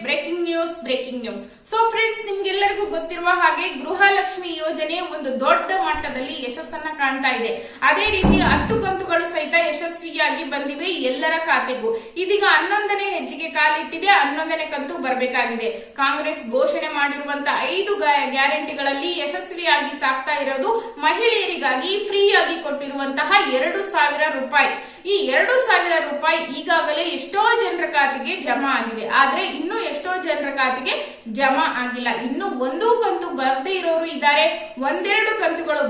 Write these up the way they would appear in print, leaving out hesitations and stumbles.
Breaking news. So friends, ನಿಮ್ಗೆಲ್ಲರಿಗೂ ಗೊತ್ತಿರುವ ಹಾಗೆ ಗೃಹಲಕ್ಷ್ಮಿ ಯೋಜನೆ ಒಂದು ದೊಡ್ಡ ಮಟ್ಟದಲ್ಲಿ ಯಶಸ್ಸನ್ನ ಕಾಣ್ತಾ ಇದೆ. ಅದೇ ರೀತಿ 10 ಕಂತುಗಳು ಸಹಿತ ಯಶಸ್ವಿಯಾಗಿ ಬಂದಿವೆ ಎಲ್ಲರ ಖಾತೆಗೂ. ಇದೀಗ 11ನೇ ಹೆಜ್ಜೆಗೆ ಕಾಲಿಟ್ಟಿದೆ. 11ನೇ ಕಂತು ಬರಬೇಕಾಗಿದೆ. ಕಾಂಗ್ರೆಸ್ ಘೋಷಣೆ ಮಾಡಿರುವಂತಹ 5 ಗ್ಯಾರಂಟಿಗಳಲ್ಲಿ ಯಶಸ್ವಿಯಾಗಿ ಸಾಗ್ತಾ ಇರೋದು ಮಹಿಳೆಯರಿಗಾಗಿ ಫ್ರೀ ಆಗಿ ಕೊಟ್ಟಿರುವಂತಹ 2,000 ರೂಪಾಯಿ. ಈ 2,000 ರೂಪಾಯಿ ಈಗಾಗಲೇ ಎಷ್ಟೋ ಜನರ ಖಾತೆಗೆ ಜಮಾ ಆಗಿದೆ. ಆದ್ರೆ ಇನ್ನೂ ಎಷ್ಟೋ ಜನರ ಖಾತೆಗೆ ಜಮಾ ಆಗಿಲ್ಲ. ಇನ್ನು ಒಂದು ಕಂತು ಬರದೇ ಇರೋರು ಇದ್ದಾರೆ, ಒಂದೆರಡು ಕಂತುಗಳು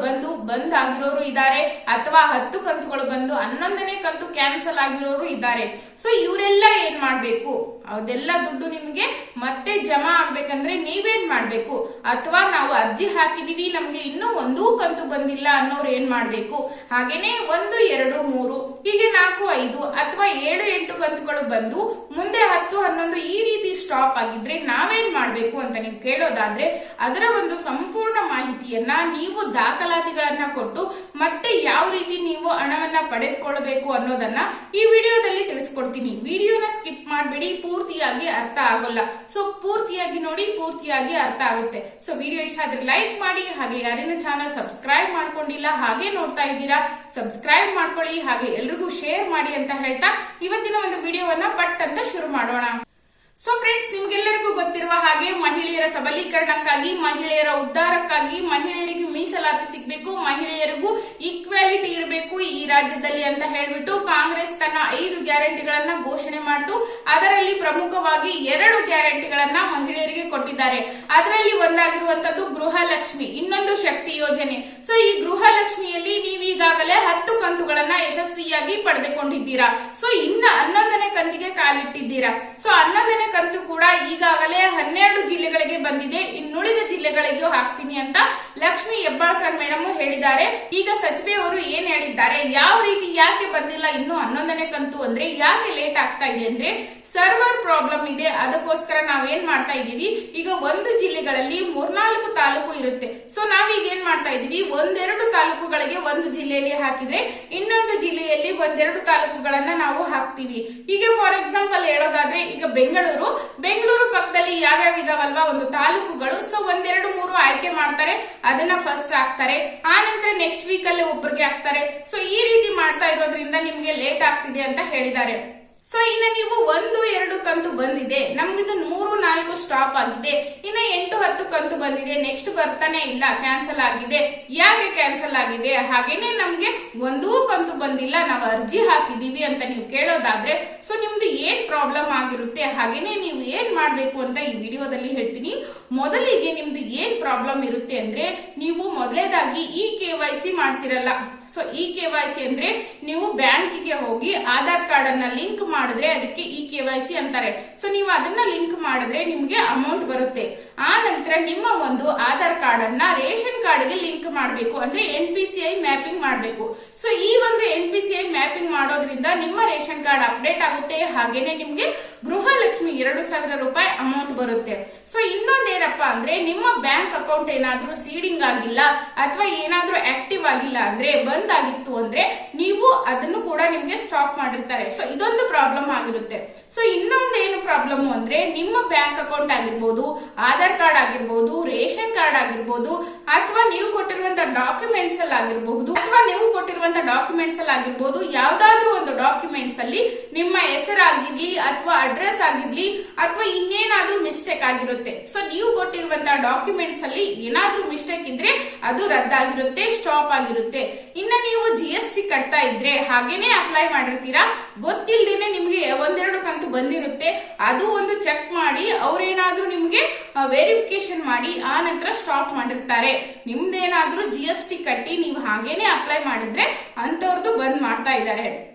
ಬಂದ್ ಆಗಿರೋರು ಇದ್ದಾರೆ, ಅಥವಾ 10 ಕಂತುಗಳು ಬಂದು 11ನೇ ಕಂತು ಕ್ಯಾನ್ಸಲ್ ಆಗಿರೋರು ಇದ್ದಾರೆ. ಸೊ ಇವರೆಲ್ಲ ಏನ್ ಮಾಡ್ಬೇಕು? ಅದೆಲ್ಲ ದುಡ್ಡು ನಿಮ್ಗೆ ಮತ್ತೆ ಜಮಾ ಆಗ್ಬೇಕಂದ್ರೆ ನೀವೇನ್ ಮಾಡ್ಬೇಕು? ಅಥವಾ ನಾವು ಅರ್ಜಿ ಹಾಕಿದೀವಿ, ನಮ್ಗೆ ಇನ್ನೂ ಒಂದೂ ಕಂತು ಬಂದಿಲ್ಲ ಅನ್ನೋರು ಏನ್ ಮಾಡ್ಬೇಕು? ಹಾಗೇನೆ 1, 2, 3 ಹೀಗೆ 4, 5 ಅಥವಾ 7, 8 ಕಂತುಗಳು ಬಂದು ಮುಂದೆ 10, 11 ಈ ರೀತಿ ಸ್ಟಾಪ್ ಆಗಿದ್ರೆ ನಾವೇನ್ ಮಾಡ್ಬೇಕು ಅಂತ ನೀವು ಕೇಳೋದಾದ್ರೆ, ಅದರ ಒಂದು ಸಂಪೂರ್ಣ ಮಾಹಿತಿಯನ್ನ ನೀವು ದಾಖಲಾತಿಗಳನ್ನ ಕೊಟ್ಟು ಮತ್ತೆ ಯಾವ ರೀತಿ ನೀವು ಹಣವನ್ನ ಪಡೆದುಕೊಳ್ಳಬೇಕು ಅನ್ನೋದನ್ನ ಈ ವಿಡಿಯೋದಲ್ಲಿ ತಿಳಿಸ್ಕೊಡ್ತೀನಿ. ವಿಡಿಯೋನ ಸ್ಕಿಪ್ ಮಾಡಬೇಡಿ, ಪೂರ್ತಿಯಾಗಿ ಅರ್ಥ ಆಗೋಲ್ಲ. ಸೊ ಪೂರ್ತಿಯಾಗಿ ನೋಡಿ, ಪೂರ್ತಿಯಾಗಿ ಅರ್ಥ ಆಗುತ್ತೆ. ಸೊ ವಿಡಿಯೋ ಇಷ್ಟ ಆದ್ರೆ ಲೈಕ್ ಮಾಡಿ. ಹಾಗೆ ಯಾರೇನು ಚಾನಲ್ ಸಬ್ಸ್ಕ್ರೈಬ್ ಮಾಡ್ಕೊಂಡಿಲ್ಲ ಹಾಗೆ ನೋಡ್ತಾ ಇದ್ದೀರಾ, ಸಬ್ಸ್ಕ್ರೈಬ್ ಮಾಡ್ಕೊಳ್ಳಿ. ಹಾಗೆ ಎಲ್ರಿಗೂ ಶೇರ್ ಮಾಡಿ ಅಂತ ಹೇಳ್ತಾ ಇವತ್ತಿನ ಒಂದು ವಿಡಿಯೋವನ್ನ ಪಟ್ ಅಂತ ಶುರು ಮಾಡೋಣ. ಸೊ ಫ್ರೆಂಡ್ಸ್, ನಿಮ್ಗೆಲ್ಲರಿಗೂ ಗೊತ್ತಿರುವ ಹಾಗೆ ಮಹಿಳೆಯರ ಸಬಲೀಕರಣಕ್ಕಾಗಿ, ಮಹಿಳೆಯರ ಉದ್ಧಾರಕ್ಕಾಗಿ, ಮಹಿಳೆಯರಿಗೆ ಮೀಸಲಾತಿ ಸಿಗಬೇಕು, ಮಹಿಳೆಯರಿಗೂ ಈಕ್ವಾಲಿಟಿ ಇರಬೇಕು ಈ ರಾಜ್ಯದಲ್ಲಿ ಅಂತ ಹೇಳ್ಬಿಟ್ಟು ಕಾಂಗ್ರೆಸ್ ತನ್ನ 5 ಗ್ಯಾರಂಟಿಗಳನ್ನ ಘೋಷಣೆ ಮಾಡಿತು. ಅದರಲ್ಲಿ ಪ್ರಮುಖವಾಗಿ 2 ಗ್ಯಾರಂಟಿಗಳನ್ನ ಮಹಿಳೆಯರಿಗೆ ಕೊಟ್ಟಿದ್ದಾರೆ. ಅದರಲ್ಲಿ ಒಂದಾಗಿರುವಂತದ್ದು ಗೃಹಲಕ್ಷ್ಮಿ, ಇನ್ನೊಂದು ಶಕ್ತಿ ಯೋಜನೆ. ಸೊ ಈ ಗೃಹಲಕ್ಷ್ಮಿಯಲ್ಲಿ ನೀವೀಗಾಗಲೇ 10 ಕಂತುಗಳನ್ನ ಯಶಸ್ವಿಯಾಗಿ ಪಡೆದುಕೊಂಡಿದ್ದೀರಾ. ಸೊ ಇನ್ನ 11ನೇ ಕಂತಿಗೆ ಕಾಲಿಟ್ಟಿದ್ದೀರಾ. ಸೊ 11ನೇ ಕಂತು ಕೂಡ ಈಗಾಗಲೇ 12 ಜಿಲ್ಲೆಗಳಿಗೆ ಬಂದಿದೆ. ಇನ್ನುಳಿದ ಜಿಲ್ಲೆಗಳಿಗೂ ಹಾಕ್ತೀನಿ ಅಂತ ಲಕ್ಷ್ಮಿ ಹೆಬ್ಬಾಳ್ಕರ್ ಮೇಡಮ್ ಹೇಳಿದ್ದಾರೆ. ಈಗ ಸಚಿವೆ ಅವರು ಏನ್ ಹೇಳಿದ್ದಾರೆ, ಯಾವ ರೀತಿ ಯಾಕೆ ಬಂದಿಲ್ಲ ಇನ್ನು 11ನೇ ಕಂತು ಅಂದ್ರೆ, ಯಾಕೆ ಲೇಟ್ ಆಗ್ತಾ ಇದೆ ಅಂದ್ರೆ ಸರ್ವರ್ ಪ್ರಾಬ್ಲಮ್ ಇದೆ. ಅದಕ್ಕೋಸ್ಕರ ನಾವೇನ್ ಮಾಡ್ತಾ ಇದೀವಿ, ಈಗ ಒಂದು ಜಿಲ್ಲೆಗಳಲ್ಲಿ 3-4 ತಾಲೂಕು ಇರುತ್ತೆ. ಸೊ ನಾವೀಗ ಏನ್ ಮಾಡ್ತಾ ಇದೀವಿ, 1-2 ತಾಲೂಕುಗಳಿಗೆ ಒಂದು ಜಿಲ್ಲೆಯಲ್ಲಿ ಹಾಕಿದ್ರೆ ಇನ್ನೊಂದು ಜಿಲ್ಲೆಯಲ್ಲಿ 1-2 ತಾಲೂಕುಗಳನ್ನ ನಾವು ಹಾಕ್ತಿವಿ. ಈಗ ಫಾರ್ ಎಕ್ಸಾಂಪಲ್ ಹೇಳೋದಾದ್ರೆ, ಈಗ ಬೆಂಗಳೂರು ಪಕ್ಕದಲ್ಲಿ ಯಾವ್ಯಾವ ಇದಾವಲ್ವಾ ಒಂದು ತಾಲೂಕುಗಳು. ಸೊ 1, 2, 3 ಆಯ್ಕೆ ಮಾಡ್ತಾರೆ, ಅದನ್ನ ಫಸ್ಟ್ ಹಾಕ್ತಾರೆ. ಆ ನಂತರ ನೆಕ್ಸ್ಟ್ ವೀಕ್ ಅಲ್ಲಿ ಒಬ್ಬರಿಗೆ ಹಾಕ್ತಾರೆ. ಸೊ ಈ ರೀತಿ ಮಾಡ್ತಾ ಇರೋದ್ರಿಂದ ನಿಮ್ಗೆ ಲೇಟ್ ಆಗ್ತಿದೆ ಅಂತ ಹೇಳಿದ್ದಾರೆ. ಸೊ ಇನ್ನ ನೀವು 1, 2 ಕಂತು ಬಂದಿದೆ, ನಮ್ಗಿದು 3, 4 ಸ್ಟಾಪ್ ಆಗಿದೆ. ಇನ್ನ 8, 10 ಕಂತು ಬಂದಿದೆ, ನೆಕ್ಸ್ಟ್ ಬರ್ತಾನೆ ಇಲ್ಲ, ಕ್ಯಾನ್ಸಲ್ ಆಗಿದೆ. ಯಾಕೆ ಕ್ಯಾನ್ಸಲ್ ಆಗಿದೆ? ಹಾಗೇನೆ ನಮ್ಗೆ ಒಂದೂ ಕಂತು ಬಂದಿಲ್ಲ, ನಾವು ಅರ್ಜಿ ಹಾಕಿದೀವಿ ಅಂತ ನೀವು ಕೇಳೋದಾದ್ರೆ, ಸೊ ನಿಮ್ದು ಏನ್ ಪ್ರಾಬ್ಲಮ್ ಆಗಿರುತ್ತೆ, ಹಾಗೇನೆ ನೀವು ಏನ್ ಮಾಡ್ಬೇಕು ಅಂತ ಈ ವಿಡಿಯೋದಲ್ಲಿ ಹೇಳ್ತೀನಿ. ಮೊದಲಿಗೆ ನಿಮ್ದು ಏನ್ ಪ್ರಾಬ್ಲಮ್ ಇರುತ್ತೆ ಅಂದ್ರೆ, ನೀವು ಮೊದಲೇದಾಗಿ KYC ಮಾಡಿಸಿರಲ್ಲ. ಸೊ KYC ಅಂದ್ರೆ ನೀವು ಬ್ಯಾಂಕಿಗೆ ಹೋಗಿ ಆಧಾರ್ ಕಾರ್ಡ್ ಅನ್ನ ಲಿಂಕ್ ಮಾಡಿದ್ರೆ ಅದಕ್ಕೆ KYC ಅಂತಾರೆ. ಸೊ ನೀವು ಅದನ್ನ ಲಿಂಕ್ ಮಾಡಿದ್ರೆ ನಿಮ್ಗೆ ಅಮೌಂಟ್ ಬರುತ್ತೆ. ಆ ನಂತರ ನಿಮ್ಮ ಒಂದು ಆಧಾರ್ ಕಾರ್ಡ್ ಅನ್ನ ರೇಷನ್ ಕಾರ್ಡ್ ಗೆ ಲಿಂಕ್ ಮಾಡಬೇಕು, ಅಂದ್ರೆ NPCI ಮ್ಯಾಪಿಂಗ್ ಮಾಡಬೇಕು. ಸೊ ಈ ಒಂದು NPCI ಮ್ಯಾಪಿಂಗ್ ಮಾಡೋದ್ರಿಂದ ನಿಮ್ಮ ರೇಷನ್ ಕಾರ್ಡ್ ಅಪ್ಡೇಟ್ ಆಗುತ್ತೆ. ಹಾಗೇನೆ ನಿಮ್ಗೆ ಗೃಹಲಕ್ಷ್ಮಿ 2,000 ರೂಪಾಯಿ ಅಮೌಂಟ್ ಬರುತ್ತೆ. ಸೊ ಇನ್ನೊಂದೇನಪ್ಪಾ ಅಂದ್ರೆ, ನಿಮ್ಮ ಬ್ಯಾಂಕ್ ಅಕೌಂಟ್ ಏನಾದ್ರೂ ಸೀಡಿಂಗ್ ಆಗಿಲ್ಲ ಅಥವಾ ಏನಾದ್ರೂ ಆಕ್ಟಿವ್ ಆಗಿಲ್ಲ ಅಂದ್ರೆ, ಬಂದ್ ಆಗಿತ್ತು ಅಂದ್ರೆ ನೀವು ಅದನ್ನು ಕೂಡ ನಿಮ್ಗೆ ಸ್ಟಾಪ್ ಮಾಡಿರ್ತಾರೆ. ಸೊ ಇದೊಂದು ಪ್ರಾಬ್ಲಮ್ ಆಗಿರುತ್ತೆ. ಸೊ ಇನ್ನೊಂದೇನು ಪ್ರಾಬ್ಲಮ್ ಅಂದ್ರೆ, ನಿಮ್ಮ ಬ್ಯಾಂಕ್ ಅಕೌಂಟ್ ಆಗಿರ್ಬೋದು, ಆಧಾರ್ ಕಾರ್ಡ್ ಆಗಿರ್ಬೋದು, ರೇಷನ್ ಕಾರ್ಡ್ ಆಗಿರ್ಬೋದು, ಅಥವಾ ನೀವು ಕೊಟ್ಟಿರುವಂತ ಡಾಕ್ಯುಮೆಂಟ್ಸ್ ಅಲ್ಲಿ ಆಗಿರ್ಬೋದು, ಯಾವ್ದಾದ್ರೂ ಒಂದು ಡಾಕ್ಯುಮೆಂಟ್ಸ್ ಅಲ್ಲಿ ನಿಮ್ಮ ಹೆಸರಾಗಿರ್ಲಿ ಅಥವಾ ಅಡ್ರೆಸ್ ಆಗಿರ್ಲಿ ಅಥವಾ ಇನ್ನೇನಾದ್ರೂ ಮಿಸ್ಟೇಕ್ ಆಗಿರುತ್ತೆ. ಸೊ ನೀವು ಕೊಟ್ಟಿರುವಂತಹ ಡಾಕ್ಯುಮೆಂಟ್ಸ್ ಅಲ್ಲಿ ಏನಾದ್ರೂ ಮಿಸ್ಟೇಕ್ ಇದ್ರೆ ಅದು ರದ್ದಾಗಿರುತ್ತೆ, ಸ್ಟಾಪ್ ಆಗಿರುತ್ತೆ. ಇನ್ನ ನೀವು GST ಕಟ್ತಾ ಇದ್ರೆ, ಹಾಗೇನೆ ಅಪ್ಲೈ ಮಾಡಿರ್ತೀರಾ, ಗೊತ್ತಿಲ್ದೇನೆ ನಿಮ್ಗೆ 1-2 ಕಂತು ಬಂದಿರುತ್ತೆ, ಅದು ಒಂದು ಚೆಕ್ ಮಾಡಿ ಅವ್ರೇನಾದ್ರೂ ನಿಮ್ಗೆ ವೆರಿಫಿಕೇಶನ್ ಮಾಡಿ ಆ ನಂತರ ಸ್ಟಾಪ್ ಮಾಡಿರ್ತಾರೆ. ನಿಮ್ದೇನಾದ್ರೂ GST ಕಟ್ಟಿ ನೀವು ಹಾಗೇನೆ ಅಪ್ಲೈ ಮಾಡಿದ್ರೆ ಅಂತವ್ರದ್ದು ಬಂದ್ ಮಾಡ್ತಾ ಇದ್ದಾರೆ.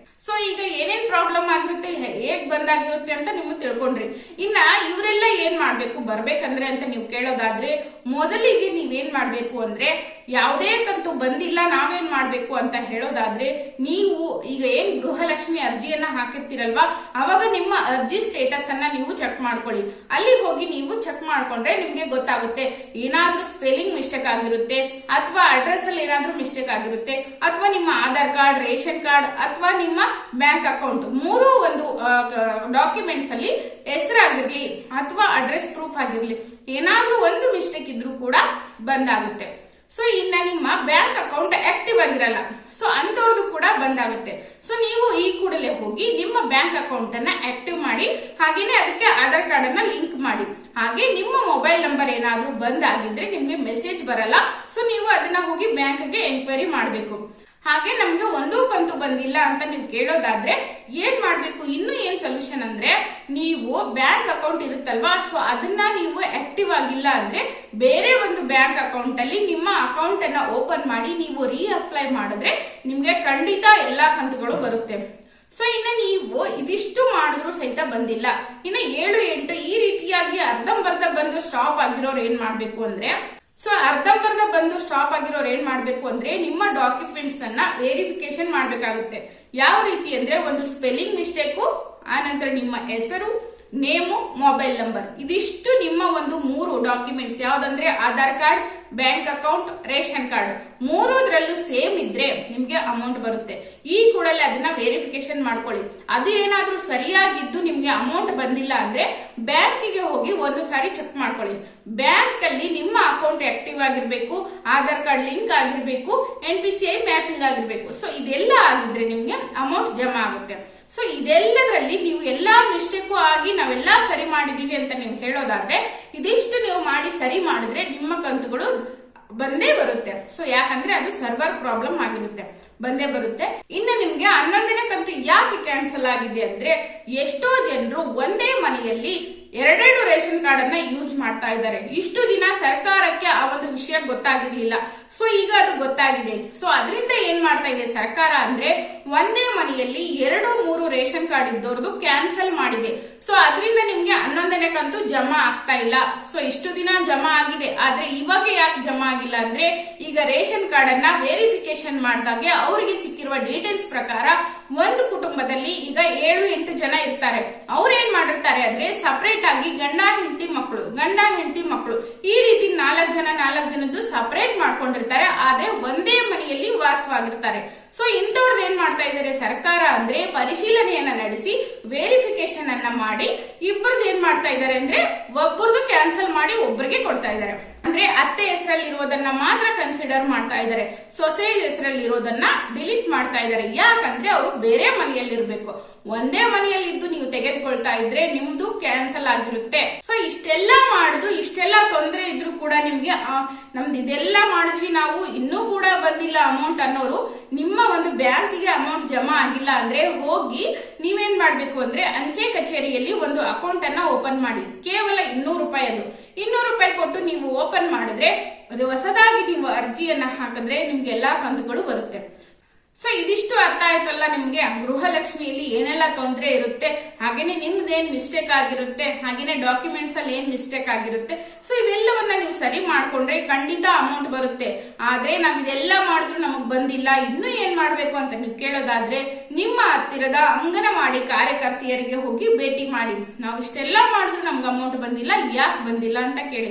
ಸೊ ಈಗ ಏನೇನ್ ಪ್ರಾಬ್ಲಮ್ ಆಗಿರುತ್ತೆ, ಹೇಗ್ ಬಂದಾಗಿರುತ್ತೆ ಅಂತ ನಿಮ್ಗೆ ತಿಳ್ಕೊಂಡ್ರಿ. ಇನ್ನ ಇವರೆಲ್ಲ ಏನ್ ಮಾಡ್ಬೇಕು ಬರ್ಬೇಕಂದ್ರೆ ಅಂತ ನೀವು ಕೇಳೋದಾದ್ರೆ, ಮೊದಲಿಗೆ ನೀವೇನ್ ಮಾಡ್ಬೇಕು ಅಂದ್ರೆ, ಯಾವುದೇ ಕಂತು ಬಂದಿಲ್ಲ ನಾವೇನ್ ಮಾಡ್ಬೇಕು ಅಂತ ಹೇಳೋದಾದ್ರೆ, ನೀವು ಈಗ ಏನ್ ಗೃಹಲಕ್ಷ್ಮಿ ಅರ್ಜಿಯನ್ನ ಹಾಕಿರ್ತೀರಲ್ವಾ, ಅವಾಗ ನಿಮ್ಮ ಅರ್ಜಿ ಸ್ಟೇಟಸ್ ಅನ್ನ ನೀವು ಚೆಕ್ ಮಾಡ್ಕೊಳ್ಳಿ. ಅಲ್ಲಿ ಹೋಗಿ ನೀವು ಚೆಕ್ ಮಾಡ್ಕೊಂಡ್ರೆ ನಿಮ್ಗೆ ಗೊತ್ತಾಗುತ್ತೆ, ಏನಾದ್ರೂ ಸ್ಪೆಲ್ಲಿಂಗ್ ಮಿಸ್ಟೇಕ್ ಆಗಿರುತ್ತೆ, ಅಥವಾ ಅಡ್ರೆಸ್ ಅಲ್ಲಿ ಏನಾದ್ರೂ ಮಿಸ್ಟೇಕ್ ಆಗಿರುತ್ತೆ, ಅಥವಾ ನಿಮ್ಮ ಆಧಾರ್ ಕಾರ್ಡ್, ರೇಷನ್ ಕಾರ್ಡ್ ಅಥವಾ ನಿಮ್ಮ ಬ್ಯಾಂಕ್ ಅಕೌಂಟ್ 3 ಒಂದು ಡಾಕ್ಯುಮೆಂಟ್ಸ್ ಅಲ್ಲಿ ಹೆಸರಾಗಿ ಆಗಿರ್ಲಿ ಅಥವಾ ಅಡ್ರೆಸ್ ಪ್ರೂಫ್ ಆಗಿರ್ಲಿ, ಏನಾದ್ರೂ ಒಂದು ಮಿಸ್ಟೇಕ್ ಇದ್ರೂ ಕೂಡ ಬಂದಾಗುತ್ತೆ. ಸೊ ಇನ್ನ ನಿಮ್ಮ ಬ್ಯಾಂಕ್ ಅಕೌಂಟ್ ಆಕ್ಟಿವ್ ಆಗಿರಲ್ಲ, ಸೊ ಅಂತವ್ರದ್ದು ಕೂಡ ಬಂದಾಗುತ್ತೆ. ಸೊ ನೀವು ಈ ಕೂಡಲೇ ಹೋಗಿ ನಿಮ್ಮ ಬ್ಯಾಂಕ್ ಅಕೌಂಟ್ ಅನ್ನ ಆಕ್ಟಿವ್ ಮಾಡಿ, ಹಾಗೇನೆ ಅದಕ್ಕೆ ಆಧಾರ್ ಕಾರ್ಡ್ ಅನ್ನ ಲಿಂಕ್ ಮಾಡಿ. ಹಾಗೆ ನಿಮ್ಮ ಮೊಬೈಲ್ ನಂಬರ್ ಏನಾದ್ರೂ ಬಂದಾಗಿದ್ರೆ ನಿಮ್ಗೆ ಮೆಸೇಜ್ ಬರಲ್ಲ. ಸೊ ನೀವು ಅದನ್ನ ಹೋಗಿ ಬ್ಯಾಂಕ್ಗೆ ಎಂಕ್ವೈರಿ ಮಾಡಬೇಕು. ಹಾಗೆ ನಮ್ಗೆ ಒಂದು ಕಂತು ಬಂದಿಲ್ಲ ಅಂತ ನೀವು ಕೇಳೋದಾದ್ರೆ ಏನ್ ಮಾಡ್ಬೇಕು, ಇನ್ನು ಏನ್ ಸೊಲ್ಯೂಷನ್ ಅಂದ್ರೆ, ನೀವು ಬ್ಯಾಂಕ್ ಅಕೌಂಟ್ ಇರುತ್ತಲ್ವಾ, ಸೊ ಅದನ್ನ ನೀವು ಆಕ್ಟಿವ್ ಆಗಿಲ್ಲ ಅಂದ್ರೆ ಬೇರೆ ಒಂದು ಬ್ಯಾಂಕ್ ಅಕೌಂಟ್ ಅಲ್ಲಿ ನಿಮ್ಮ ಅಕೌಂಟ್ ಅನ್ನ ಓಪನ್ ಮಾಡಿ ನೀವು ರೀಅಪ್ಲೈ ಮಾಡಿದ್ರೆ ನಿಮ್ಗೆ ಖಂಡಿತ ಎಲ್ಲಾ ಕಂತುಗಳು ಬರುತ್ತೆ. ಸೊ ಇನ್ನ ನೀವು ಇದಿಷ್ಟು ಮಾಡಿದ್ರು ಸಹಿತ ಬಂದಿಲ್ಲ, ಇನ್ನು 7, 8 ಈ ರೀತಿಯಾಗಿ ಅರ್ಧಂಬರ್ಧ ಬಂದು ಸ್ಟಾಪ್ ಆಗಿರೋರು ಏನ್ ಮಾಡ್ಬೇಕು ಅಂದ್ರೆ, ಸೊ ಅರ್ಧಂಬರ್ಧ ಬಂದು ಸ್ಟಾಪ್ ಆಗಿರೋರು ಏನ್ ಮಾಡ್ಬೇಕು ಅಂದ್ರೆ, ನಿಮ್ಮ ಡಾಕ್ಯುಮೆಂಟ್ಸ್ ಅನ್ನ ವೆರಿಫಿಕೇಶನ್ ಮಾಡ್ಬೇಕಾಗುತ್ತೆ. ಯಾವ ರೀತಿ ಅಂದ್ರೆ, ಒಂದು ಸ್ಪೆಲ್ಲಿಂಗ್ ಮಿಸ್ಟೇಕು, ಆನಂತರ ನಿಮ್ಮ ಹೆಸರು, ನೇಮು, ಮೊಬೈಲ್ ನಂಬರ್, ಇದಿಷ್ಟು ನಿಮ್ಮ ಒಂದು 3 ಡಾಕ್ಯುಮೆಂಟ್ಸ್ ಯಾವ್ದಂದ್ರೆ Aadhaar card, bank account, ration card, 3 same ಇದ್ರೆ ನಿಮ್ಗೆ ಅಮೌಂಟ್ ಬರುತ್ತೆ. ಈ ಕೂಡಲೇ ಅದನ್ನ ವೆರಿಫಿಕೇಶನ್ ಮಾಡ್ಕೊಳ್ಳಿ. ಅದು ಏನಾದ್ರೂ ಸರಿಯಾಗಿದ್ದು ನಿಮ್ಗೆ ಅಮೌಂಟ್ ಬಂದಿಲ್ಲ ಅಂದ್ರೆ ಬ್ಯಾಂಕಿಗೆ ಹೋಗಿ ಒಂದು ಸಾರಿ ಚೆಕ್ ಮಾಡ್ಕೊಳ್ಳಿ. ಬ್ಯಾಂಕ್ ಅಲ್ಲಿ ನಿಮ್ಮ ಅಕೌಂಟ್ ಆಕ್ಟಿವ್ ಆಗಿರ್ಬೇಕು, ಆಧಾರ್ ಕಾರ್ಡ್ ಲಿಂಕ್ ಆಗಿರ್ಬೇಕು, NPCI ಮ್ಯಾಪಿಂಗ್ ಆಗಿರ್ಬೇಕು. ಸೊ ಇದೆಲ್ಲ ಆಗಿದ್ರೆ ನಿಮ್ಗೆ ಅಮೌಂಟ್ ಜಮಾ ಆಗುತ್ತೆ. ಸೊ ಇದೆಲ್ಲದರಲ್ಲಿ ನೀವು ಎಲ್ಲಾ ಮಿಸ್ಟೇಕು ಆಗಿ ನಾವೆಲ್ಲಾ ಸರಿ ಮಾಡಿದೀವಿ ಅಂತ ನೀವು ಹೇಳೋದಾದ್ರೆ, ಇದಿಷ್ಟು ನೀವು ಮಾಡಿ ಸರಿ ಮಾಡಿದ್ರೆ ನಿಮ್ಮ ಕಂತುಗಳು ಬಂದೇ ಬರುತ್ತೆ. ಸೊ ಯಾಕಂದ್ರೆ ಅದು ಸರ್ವರ್ ಪ್ರಾಬ್ಲಮ್ ಆಗಿರುತ್ತೆ, ಬಂದೇ ಬರುತ್ತೆ. ಇನ್ನು ನಿಮ್ಗೆ 11ನೇ ಕಂತು ಯಾಕೆ ಕ್ಯಾನ್ಸಲ್ ಆಗಿದೆ ಅಂದ್ರೆ, ಎಷ್ಟೋ ಜನರು ಒಂದೇ ಮನೆಯಲ್ಲಿ 2 ರೇಷನ್ ಕಾರ್ಡ್ ಅನ್ನ ಯೂಸ್ ಮಾಡ್ತಾ ಇದ್ದಾರೆ. ಇಷ್ಟು ದಿನ ಸರ್ಕಾರಕ್ಕೆ ಆ ಒಂದು ವಿಷಯ ಗೊತ್ತಾಗಿರ್ಲಿಲ್ಲ, ಸೊ ಈಗ ಅದು ಗೊತ್ತಾಗಿದೆ. ಸೊ ಅದರಿಂದ ಏನ್ ಮಾಡ್ತಾ ಇದೆ ಸರ್ಕಾರ ಅಂದ್ರೆ, ಒಂದೇ ಮನೆಯಲ್ಲಿ 2, 3 ರೇಷನ್ ಕಾರ್ಡ್ ಇದ್ದವ್ರದ್ದು ಕ್ಯಾನ್ಸಲ್ ಮಾಡಿದೆ. ಸೊ ಅದರಿಂದ ನಿಮ್ಗೆ 11ನೇ ಕಂತು ಜಮಾ ಆಗ್ತಾ ಇಲ್ಲ. ಸೊ ಇಷ್ಟು ದಿನ ಜಮಾ ಆಗಿದೆ, ಆದ್ರೆ ಇವಾಗ ಯಾಕೆ ಜಮಾ ಆಗಿಲ್ಲ ಅಂದ್ರೆ, ಈಗ ರೇಷನ್ ಕಾರ್ಡ್ ಅನ್ನ ವೆರಿಫಿಕೇಶನ್ ಮಾಡಿದಾಗೆ ಅವರಿಗೆ ಸಿಕ್ಕಿರುವ ಡೀಟೇಲ್ಸ್ ಪ್ರಕಾರ ಒಂದು ಕುಟುಂಬದಲ್ಲಿ ಈಗ 7, 8 ಜನ ಇರ್ತಾರೆ. ಅವ್ರು ಏನ್ ಮಾಡಿರ್ತಾರೆ ಅಂದ್ರೆ, ಸಪರೇಟ್ ಆಗಿ ಗಂಡ ಹೆಂಡತಿ ಮಕ್ಕಳು ಈ ರೀತಿ 4 ಜನದ್ದು ಸಪರೇಟ್ ಮಾಡ್ಕೊಂಡಿರ್ತಾರೆ, ಆದ್ರೆ ಒಂದೇ ಮನೆಯಲ್ಲಿ ವಾಸವಾಗಿರ್ತಾರೆ. ಸೊ ಇಂಥವ್ರನ್ನ ಏನ್ ಮಾಡ್ತಾ ಇದ್ದಾರೆ ಸರ್ಕಾರ ಅಂದ್ರೆ, ಪರಿಶೀಲನೆಯನ್ನ ನಡೆಸಿ ವೆರಿಫಿಕೇಶನ್ ಅನ್ನ ಮಾಡಿ ಇಬ್ಬರದ್ದು ಏನ್ ಮಾಡ್ತಾ ಇದ್ದಾರೆ ಅಂದ್ರೆ, ಒಬ್ಬರದು ಕ್ಯಾನ್ಸಲ್ ಮಾಡಿ ಒಬ್ಬರಿಗೆ ಕೊಡ್ತಾ ಇದ್ದಾರೆ. ಅಂದ್ರೆ ಅತ್ತೆ ಹೆಸರಲ್ಲಿ ಇರೋದನ್ನ ಮಾತ್ರ ಕನ್ಸಿಡರ್ ಮಾಡ್ತಾ ಇದ್ದಾರೆ, ಸೊಸೆ ಹೆಸರಲ್ಲಿ ಇರೋದನ್ನ ಡಿಲೀಟ್ ಮಾಡ್ತಾ ಇದ್ದಾರೆ. ಯಾಕಂದ್ರೆ ಅವರು ಬೇರೆ ಮನೆಯಲ್ಲಿ ಇರ್ಬೇಕು. ಒಂದೇ ಮನೆಯಲ್ಲಿದ್ದು ನೀವು ತೆಗೆದುಕೊಳ್ತಾ ಇದ್ರೆ ನಿಮ್ದು ಕ್ಯಾನ್ಸಲ್ ಆಗಿರುತ್ತೆ. ಸೊ ಇಷ್ಟೆಲ್ಲ ಮಾಡುದು, ಇಷ್ಟೆಲ್ಲ ತೊಂದರೆ ಇದ್ರೂ ಕೂಡ ನಿಮ್ಗೆ ನಮ್ದು ಇದೆಲ್ಲ ಮಾಡಿದ್ವಿ ನಾವು ಇನ್ನೂ ಕೂಡ ಬಂದಿಲ್ಲ ಅಮೌಂಟ್ ಅನ್ನೋರು, ನಿಮ್ಮ ಒಂದು ಬ್ಯಾಂಕಿಗೆ ಅಮೌಂಟ್ ಜಮಾ ಆಗಿಲ್ಲ ಅಂದ್ರೆ ಹೋಗಿ ನೀವೇನ್ ಮಾಡ್ಬೇಕು ಅಂದ್ರೆ, ಅಂಚೆ ಕಚೇರಿಯಲ್ಲಿ ಒಂದು ಅಕೌಂಟ್ ಅನ್ನ ಓಪನ್ ಮಾಡಿ. ಕೇವಲ 200 ರೂಪಾಯಿ, ಅದು 200 ರೂಪಾಯಿ ಕೊಟ್ಟು ನೀವು ಓಪನ್ ಮಾಡಿದ್ರೆ, ಅದು ಹೊಸದಾಗಿ ನೀವು ಅರ್ಜಿಯನ್ನ ಹಾಕಿದ್ರೆ ನಿಮ್ಗೆ ಎಲ್ಲಾ ಕಂತುಗಳು ಬರುತ್ತೆ. ಸೊ ಇದಿಷ್ಟು ಅರ್ಥ ಆಯ್ತಲ್ಲ ನಿಮ್ಗೆ, ಗೃಹಲಕ್ಷ್ಮಿಯಲ್ಲಿ ಏನೆಲ್ಲ ತೊಂದರೆ ಇರುತ್ತೆ, ಹಾಗೇನೆ ನಿಮ್ದೇನ್ ಮಿಸ್ಟೇಕ್ ಆಗಿರುತ್ತೆ, ಹಾಗೇನೆ ಡಾಕ್ಯುಮೆಂಟ್ಸ್ ಅಲ್ಲಿ ಏನ್ ಮಿಸ್ಟೇಕ್ ಆಗಿರುತ್ತೆ. ಸೊ ಇವೆಲ್ಲವನ್ನ ನೀವು ಸರಿ ಮಾಡ್ಕೊಂಡ್ರೆ ಖಂಡಿತ ಅಮೌಂಟ್ ಬರುತ್ತೆ. ಆದ್ರೆ ನಾವ್ ಇದೆಲ್ಲ ಮಾಡಿದ್ರು ನಮಗ್ ಬಂದಿಲ್ಲ, ಇನ್ನು ಏನ್ ಮಾಡ್ಬೇಕು ಅಂತ ನೀವು ಕೇಳೋದಾದ್ರೆ, ನಿಮ್ಮ ಹತ್ತಿರದ ಅಂಗನವಾಡಿ ಕಾರ್ಯಕರ್ತೆಯರಿಗೆ ಹೋಗಿ ಭೇಟಿ ಮಾಡಿ. ನಾವು ಇಷ್ಟೆಲ್ಲ ಮಾಡಿದ್ರು ನಮ್ಗೆ ಅಮೌಂಟ್ ಬಂದಿಲ್ಲ, ಯಾಕೆ ಬಂದಿಲ್ಲ ಅಂತ ಕೇಳಿ.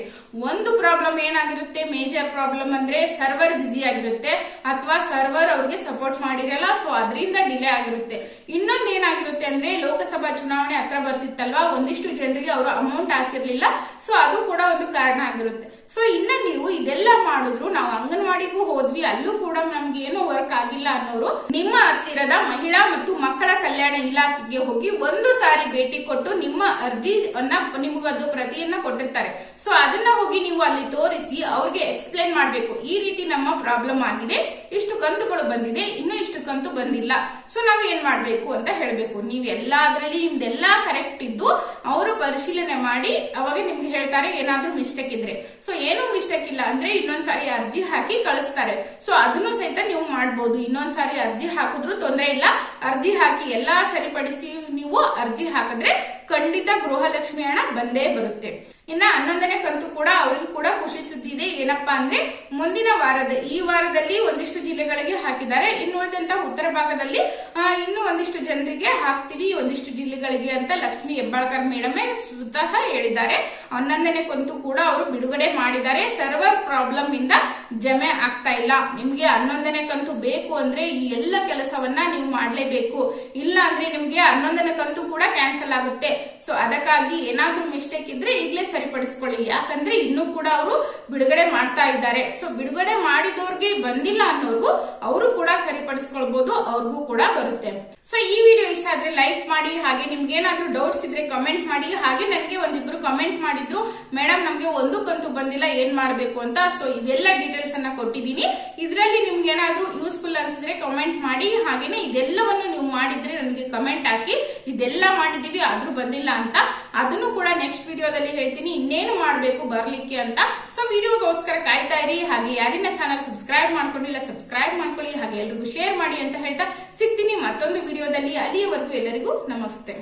ಒಂದು ಪ್ರಾಬ್ಲಮ್ ಏನಾಗಿರುತ್ತೆ, ಮೇಜರ್ ಪ್ರಾಬ್ಲಮ್ ಅಂದ್ರೆ ಸರ್ವರ್ ಬಿಸಿ ಆಗಿರುತ್ತೆ, ಅಥವಾ ಸರ್ವರ್ ಅವ್ರಿಗೆ ಸಪೋರ್ಟ್ ಮಾಡಿರಲ್ಲ, ಸೊ ಅದರಿಂದ ಡಿಲೇ ಆಗಿರುತ್ತೆ. ಇನ್ನೊಂದು ಏನಾಗಿರುತ್ತೆ ಅಂದ್ರೆ, ಲೋಕಸಭಾ ಚುನಾವಣೆ ಹತ್ರ ಬರ್ತಿತ್ತಲ್ವಾ, ಒಂದಿಷ್ಟು ಜನರಿಗೆ ಅವರು ಅಮೌಂಟ್ ಹಾಕಿರ್ಲಿಲ್ಲ, ಸೊ ಅದು ಕೂಡ ಒಂದು ಕಾರಣ ಆಗಿರುತ್ತೆ. ಸೊ ಇನ್ನ ನೀವು ಇದೆಲ್ಲ ಮಾಡಿದ್ರು, ನಾವು ಅಂಗನವಾಡಿಗೂ ಹೋದ್ವಿ, ಅಲ್ಲೂ ಕೂಡ ನಮ್ಗೆ ಏನೋ ವರ್ಕ್ ಆಗಿಲ್ಲ ಅನ್ನೋರು ನಿಮ್ಮ ಹತ್ತಿರದ ಮಹಿಳಾ ಮತ್ತು ಮಕ್ಕಳ ಕಲ್ಯಾಣ ಇಲಾಖೆಗೆ ಹೋಗಿ ಒಂದು ಸಾರಿ ಭೇಟಿ ಕೊಟ್ಟು ನಿಮ್ಮ ಅರ್ಜಿಯನ್ನ, ನಿಮಗದು ಪ್ರತಿಯನ್ನ ಕೊಟ್ಟಿರ್ತಾರೆ, ಸೊ ಅದನ್ನ ಹೋಗಿ ನೀವು ಅಲ್ಲಿ ತೋರಿಸಿ ಅವ್ರಿಗೆ ಎಕ್ಸ್ಪ್ಲೇನ್ ಮಾಡ್ಬೇಕು. ಈ ರೀತಿ ನಮ್ಮ ಪ್ರಾಬ್ಲಮ್ ಆಗಿದೆ, ಇಷ್ಟು ಕಂತುಗಳು ಬಂದಿದೆ, ಇನ್ನು ಇಷ್ಟು ಕಂತು ಬಂದಿಲ್ಲ, ಸೊ ನಾವ್ ಏನ್ ಮಾಡ್ಬೇಕು ಅಂತ ಹೇಳ್ಬೇಕು. ನೀವು ಎಲ್ಲಾದ್ರಲ್ಲಿ ನಿಮ್ದೆಲ್ಲಾ ಕರೆಕ್ಟ್ ಇದ್ದು ಅವರು ಪರಿಶೀಲನೆ ಮಾಡಿ ಅವಾಗ ನಿಮ್ಗೆ ಹೇಳ್ತಾರೆ ಏನಾದ್ರೂ ಮಿಸ್ಟೇಕ್ ಇದ್ರೆ. ಸೊ ಏನು ಮಿಸ್ಟೇಕ್ ಇಲ್ಲ ಅಂದ್ರೆ ಇನ್ನೊಂದ್ಸಾರಿ ಅರ್ಜಿ ಹಾಕಿ ಕಳಿಸ್ತಾರೆ. ಸೊ ಅದನ್ನು ಸಹಿತ ನೀವು ಮಾಡ್ಬೋದು. ಇನ್ನೊಂದ್ಸಾರಿ ಅರ್ಜಿ ಹಾಕಿದ್ರು ತೊಂದರೆ ಇಲ್ಲ, ಅರ್ಜಿ ಹಾಕಿ ಎಲ್ಲಾ ಸರಿಪಡಿಸಿ ನೀವು ಅರ್ಜಿ ಹಾಕಿದ್ರೆ ಖಂಡಿತ ಗೃಹಲಕ್ಷ್ಮಿ ಹಣ ಬಂದೇ ಬರುತ್ತೆ. ಇನ್ನ 11ನೇ ಕಂತು ಕೂಡ ಅವ್ರಿಗೂ ಕೂಡ ಖುಷಿ ಸುದ್ದಿ ಇದೆ. ಏನಪ್ಪಾ ಅಂದ್ರೆ, ಮುಂದಿನ ಈ ವಾರದಲ್ಲಿ ಒಂದಿಷ್ಟು ಜಿಲ್ಲೆಗಳಿಗೆ ಹಾಕಿದ್ದಾರೆ, ಇನ್ನು ಉಳಿದಂತ ಉತ್ತರ ಭಾಗದಲ್ಲಿ ಇನ್ನು ಒಂದಿಷ್ಟು ಜನರಿಗೆ ಹಾಕ್ತೀವಿ, ಒಂದಿಷ್ಟು ಜಿಲ್ಲೆಗಳಿಗೆ ಅಂತ ಲಕ್ಷ್ಮಿ ಹೆಬ್ಬಾಳ್ಕರ್ ಮೇಡಮ್ ಸ್ವತಃ ಹೇಳಿದ್ದಾರೆ. 11ನೇ ಕಂತು ಕೂಡ ಅವರು ಬಿಡುಗಡೆ ಮಾಡಿದ್ದಾರೆ. ಸರ್ವರ್ ಪ್ರಾಬ್ಲಮ್ ಇಂದ ಜಮೆ ಆಗ್ತಾ ಇಲ್ಲ. ನಿಮ್ಗೆ 11ನೇ ಕಂತು ಬೇಕು ಅಂದ್ರೆ ಈ ಎಲ್ಲ ಕೆಲಸವನ್ನ ನೀವು ಮಾಡ್ಲೇಬೇಕು, ಇಲ್ಲ ಅಂದ್ರೆ ನಿಮ್ಗೆ 11ನೇ ಕಂತು ಕೂಡ ಕ್ಯಾನ್ಸಲ್ ಆಗುತ್ತೆ. ಸೊ ಅದಕ್ಕಾಗಿ ಏನಾದ್ರೂ ಮಿಸ್ಟೇಕ್ ಇದ್ರೆ ಈಗಲೇ ಸರಿಪಡಿಸ್ಕೊಳ್ಳಿ. ಯಾಕಂದ್ರೆ ಇನ್ನೂ ಕೂಡ ಅವರು ಬಿಡುಗಡೆ ಮಾಡ್ತಾ ಇದ್ದಾರೆ. ಸೊ ಬಿಡುಗಡೆ ಮಾಡಿದವ್ರಿಗೆ ಬಂದಿಲ್ಲ ಅನ್ನೋರ್ಗು ಅವರು ಕೂಡ ಸರಿಪಡಿಸ್ಕೊಳ್ಬಹುದು, ಅವ್ರಿಗೂ ಕೂಡ ಬರುತ್ತೆ. ಸೊ ಈ ವಿಡಿಯೋ ಇಷ್ಟ ಆದ್ರೆ ಲೈಕ್ ಮಾಡಿ, ಹಾಗೆ ನಿಮ್ಗೆ ಏನಾದ್ರೂ ಡೌಟ್ಸ್ ಇದ್ರೆ ಕಮೆಂಟ್ ಮಾಡಿ. ಹಾಗೆ ನನಗೆ ಒಂದಿಬ್ರು ಕಮೆಂಟ್ ಮಾಡಿದ್ರು, ಮೇಡಮ್ ನಮ್ಗೆ ಒಂದು ಕಂತು ಬಂದಿಲ್ಲ ಏನ್ ಮಾಡ್ಬೇಕು ಅಂತ. ಸೊ ಇದೆಲ್ಲ ಡೀಟೇಲ್ಸ್ ಅನ್ನ ಕೊಟ್ಟಿದ್ದೀನಿ. ಇದರಲ್ಲಿ ನಿಮ್ಗೆ ಏನಾದ್ರೂ ಯೂಸ್ಫುಲ್ ಅನ್ಸಿದ್ರೆ ಕಮೆಂಟ್ ಮಾಡಿ. ಹಾಗೇನೆ ಇದೆಲ್ಲವನ್ನು ನೀವು ಮಾಡಿದ್ರೆ ನನಗೆ ಕಮೆಂಟ್ ಹಾಕಿ, ಇದೆಲ್ಲ ಮಾಡಿದೀವಿ ಆದ್ರೂ ಬಂದಿಲ್ಲ ಅಂತ. ಅದನ್ನು ಕೂಡ ನೆಕ್ಸ್ಟ್ ವಿಡಿಯೋದಲ್ಲಿ ಹೇಳ್ತೀನಿ ಇನ್ನೇನು ಮಾಡ್ಬೇಕು ಬರ್ಲಿಕ್ಕೆ ಅಂತ. ಸೊ ವಿಡಿಯೋಗೋಸ್ಕರ ಕಾಯ್ತಾ ಇರಿ. ಹಾಗೆ ಯಾರಿನ ಚಾನಲ್ ಸಬ್ಸ್ಕ್ರೈಬ್ ಮಾಡ್ಕೊಂಡಿಲ್ಲ ಸಬ್ಸ್ಕ್ರೈಬ್ ಮಾಡ್ಕೊಳ್ಳಿ, ಹಾಗೆ ಎಲ್ರಿಗೂ ಶೇರ್ ಮಾಡಿ ಅಂತ ಹೇಳ್ತಾ ಸಿಗ್ತೀನಿ ಮತ್ತೊಂದು ವಿಡಿಯೋದಲ್ಲಿ. ಅಲ್ಲಿಯವರೆಗೂ ಎಲ್ಲರಿಗೂ ನಮಸ್ತೆ.